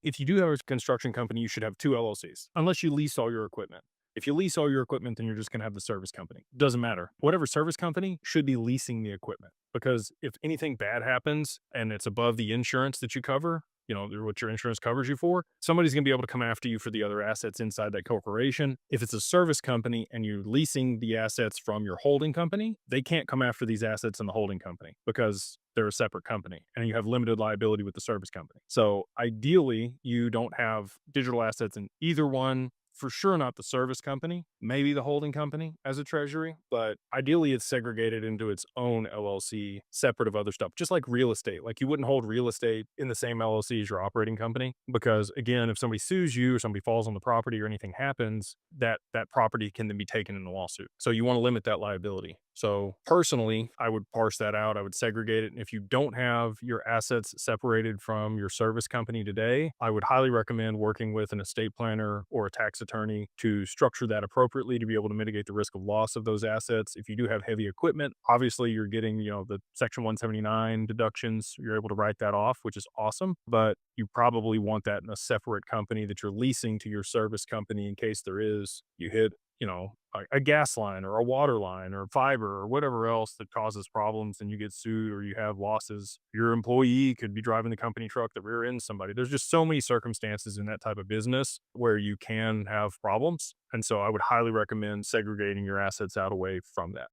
If you do have a construction company, you should have 2 LLCs, unless you lease all your equipment. If you lease all your equipment, then you're just gonna have the service company. Doesn't matter. Whatever service company should be leasing the equipment, because if anything bad happens and it's above the insurance that you cover, what your insurance covers you for, somebody's gonna be able to come after you for the other assets inside that corporation. If it's a service company and you're leasing the assets from your holding company, they can't come after these assets in the holding company because they're a separate company and you have limited liability with the service company. So ideally, you don't have digital assets in either one. For sure, not the service company, maybe the holding company as a treasury, but ideally it's segregated into its own LLC, separate of other stuff, just like real estate. Like you wouldn't hold real estate in the same LLC as your operating company because, again, if somebody sues you or somebody falls on the property or anything happens, that property can then be taken in a lawsuit. So you want to limit that liability. So personally, I would parse that out. I would segregate it. And if you don't have your assets separated from your service company today, I would highly recommend working with an estate planner or a tax attorney to structure that appropriately to be able to mitigate the risk of loss of those assets. If you do have heavy equipment, obviously you're getting, the Section 179 deductions. You're able to write that off, which is awesome. But you probably want that in a separate company that you're leasing to your service company in case you hit a gas line or a water line or fiber or whatever else that causes problems and you get sued or you have losses. Your employee could be driving the company truck that rear ends somebody. There's just so many circumstances in that type of business where you can have problems. And so I would highly recommend segregating your assets out away from that.